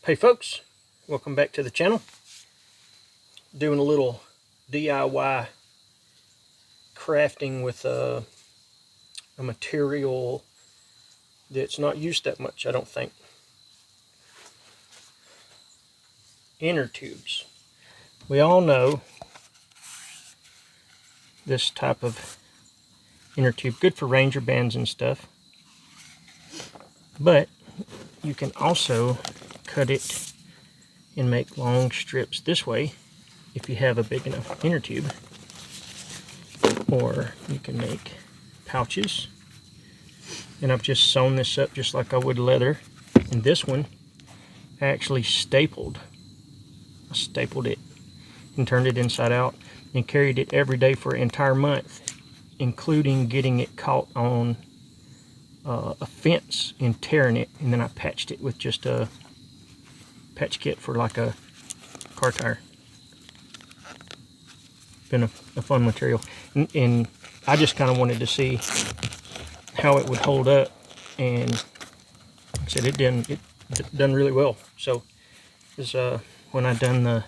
Hey folks, welcome back to the channel. Doing a little DIY crafting with a material that's not used that much, I don't think. Inner tubes. We all know this type of inner tube, good for ranger bands and stuff, but you can also cut it and make long strips this way if you have a big enough inner tube, or you can make pouches. And I've just sewn this up just like I would leather, and this one I actually stapled. I stapled it and turned it inside out and carried it every day for an entire month, including getting it caught on a fence and tearing it, and then I patched it with just a patch kit for like a car tire. Been a fun material, and I just kind of wanted to see how it would hold up, and like I said, it done really well. So this is when I done the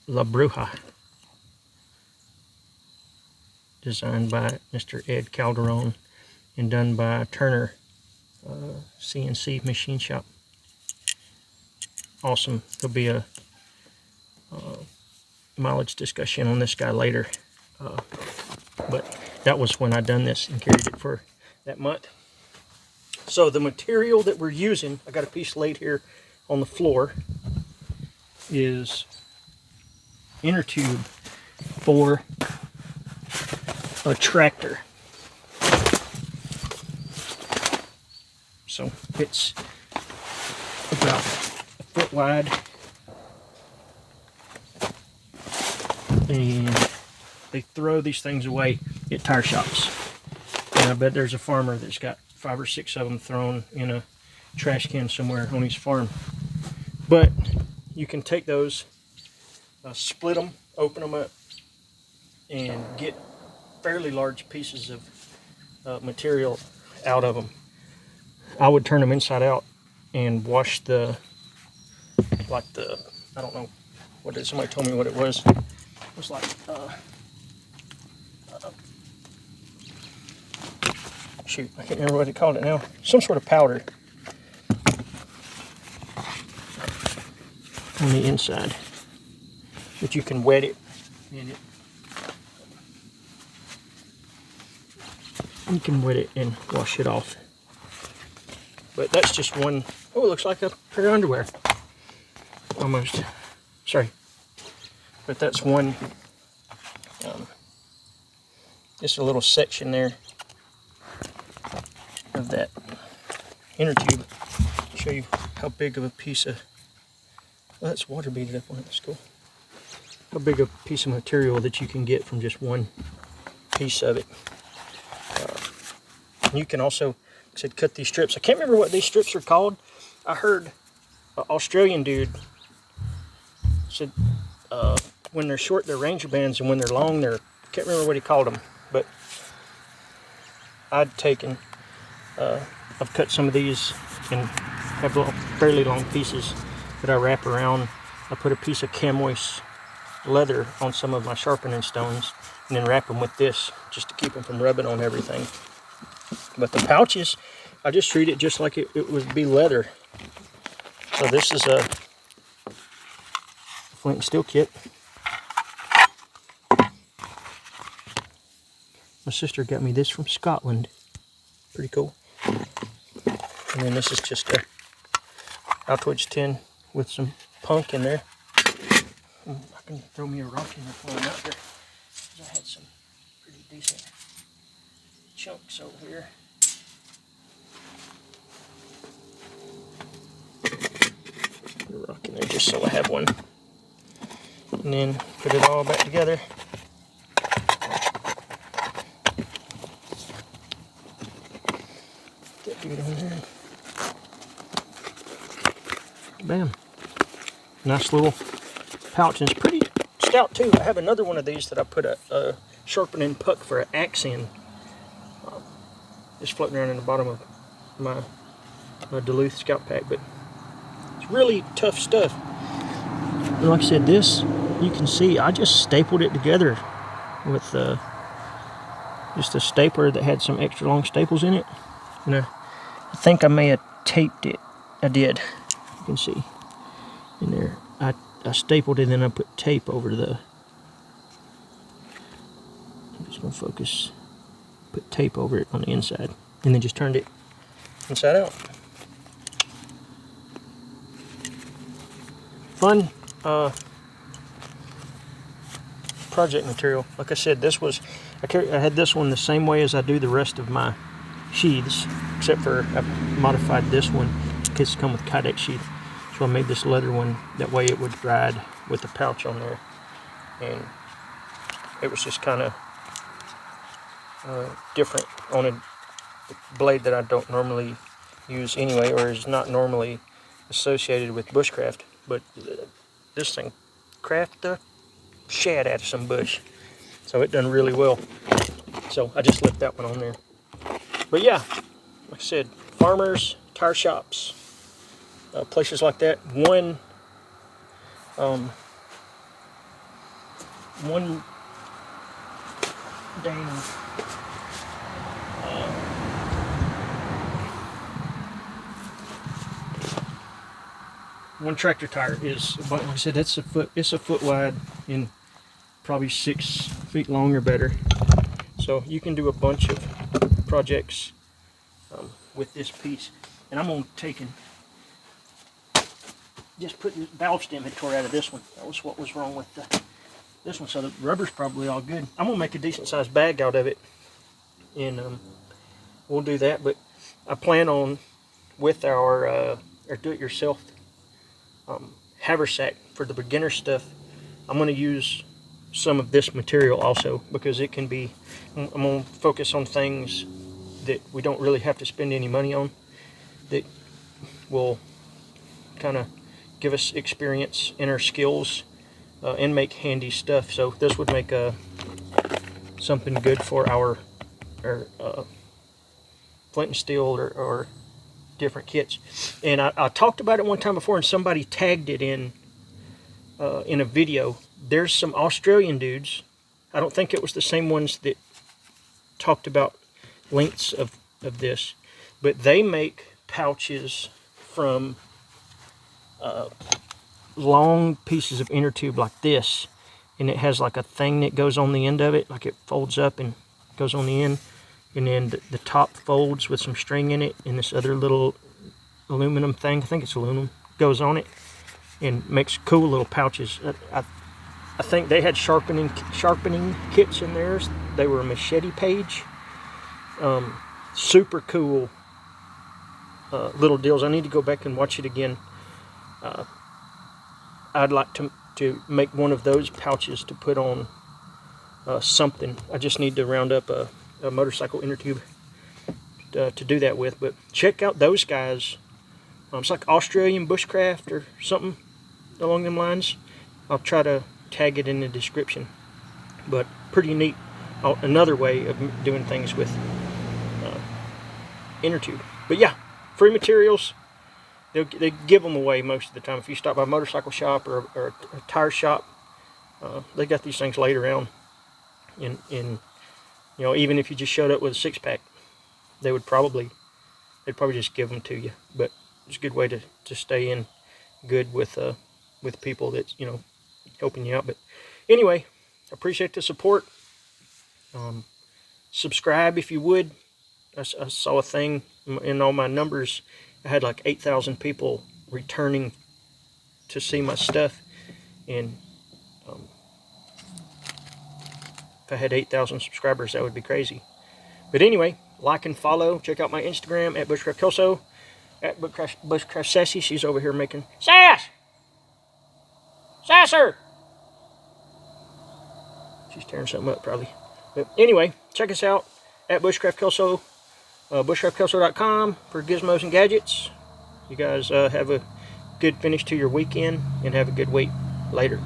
La Bruja, designed by Mr. Ed Calderon and done by Turner CNC Machine Shop. Awesome. There'll be a mileage discussion on this guy later, but that was when I done this and carried it for that month. So the material that we're using, I got a piece laid here on the floor, is inner tube for a tractor. So it's about a foot wide, and they throw these things away at tire shops. And I bet there's a farmer that's got 5 or 6 of them thrown in a trash can somewhere on his farm. But you can take those, split them, open them up, and get fairly large pieces of material out of them. I would turn them inside out and wash I don't know what it is, somebody told me what it was. It was like, shoot, I can't remember what they called it now. Some sort of powder on the inside that you can wet it in it. You can wet it and wash it off. But that's just one. Oh, it looks like a pair of underwear. Almost. Sorry. But that's one. Just a little section there of that inner tube. I'll show you how big of a piece of. Well, that's water beaded up on it. That's cool. How big a piece of material that you can get from just one piece of it. You can also, like I said, cut these strips. I can't remember what these strips are called. I heard an Australian dude said when they're short they're ranger bands, and when they're long they're, I can't remember what he called them, but I've cut some of these and have fairly long pieces that I wrap around. I put a piece of camoise leather on some of my sharpening stones and then wrap them with this just to keep them from rubbing on everything. But the pouches, I just treat it just like it would be leather. So this is a flint and steel kit. My sister got me this from Scotland. Pretty cool. And then this is just a Altoids tin with some punk in there. I can throw me a rock in there while I'm out there, because I had some pretty decent chunks over here. Put a rock in there just so I have one. And then put it all back together. Get that dude on there. Bam. Nice little pouch, and it's pretty stout too. I have another one of these that I put a sharpening puck for an axe in. Just floating around in the bottom of my Duluth scout pack, but It's really tough stuff. And like I said, this, you can see, I just stapled it together with just a stapler that had some extra long staples in it. And I think I may have taped it. I did. You can see in there. I stapled it and then I put tape over the... I'm just going to focus. Put tape over it on the inside. And then just turned it inside out. Fun project material. Like I said, this was... I had this one the same way as I do the rest of my sheaths, except for I modified this one because it's come with Kydex sheath. So I made this leather one, that way it would ride with the pouch on there. And it was just kind of different on a blade that I don't normally use anyway, or is not normally associated with bushcraft. But this thing craft the shad out of some bush. So it done really well. So I just left that one on there. But yeah, like I said, farmers, tire shops, places like that. One dang one tractor tire is, like I said, it's a foot wide and probably 6 feet long or better. So you can do a bunch of projects with this piece. And I'm going to take and just put the valve stem had tore out of this one. That was what was wrong with this one. So the rubber's probably all good. I'm going to make a decent sized bag out of it. And we'll do that. But I plan on, with our do-it-yourself haversack for the beginner stuff, I'm going to use some of this material also, because it can be, I'm going to focus on things that we don't really have to spend any money on, that will kind of give us experience in our skills and make handy stuff. So this would make something good for our flint and steel or different kits. And I talked about it one time before, and somebody tagged it in a video. There's some Australian dudes, I don't think it was the same ones that talked about lengths of this, but they make pouches from long pieces of inner tube like this, and it has like a thing that goes on the end of it, like it folds up and goes on the end, and then the top folds with some string in it, and this other little aluminum thing, I think it's aluminum, goes on it and makes cool little pouches. I think they had sharpening kits in theirs. They were a machete page. Super cool little deals. I need to go back and watch it again. I'd like to make one of those pouches to put on something. I just need to round up a motorcycle inner tube to do that with. But check out those guys. It's like Australian Bushcraft or something along them lines. I'll try to tag it in the description. But pretty neat. Another way of doing things with inner tube. But yeah, free materials. They give them away most of the time. If you stop by a motorcycle shop or a tire shop, they got these things laid around. And you know, even if you just showed up with a 6-pack, they'd probably just give them to you. But it's a good way to stay in good with people that's, you know, helping you out. But anyway, appreciate the support. Subscribe if you would. I saw a thing in all my numbers. I had like 8,000 people returning to see my stuff, and if I had 8,000 subscribers, that would be crazy. But anyway, like and follow. Check out my Instagram at Bushcraft Kelso, at Bushcraft Sassy. She's over here making Sasser. She's tearing something up probably. But anyway, check us out at Bushcraft Kelso. Bushcraftkelso.com for gizmos and gadgets. You guys have a good finish to your weekend and have a good week. Later.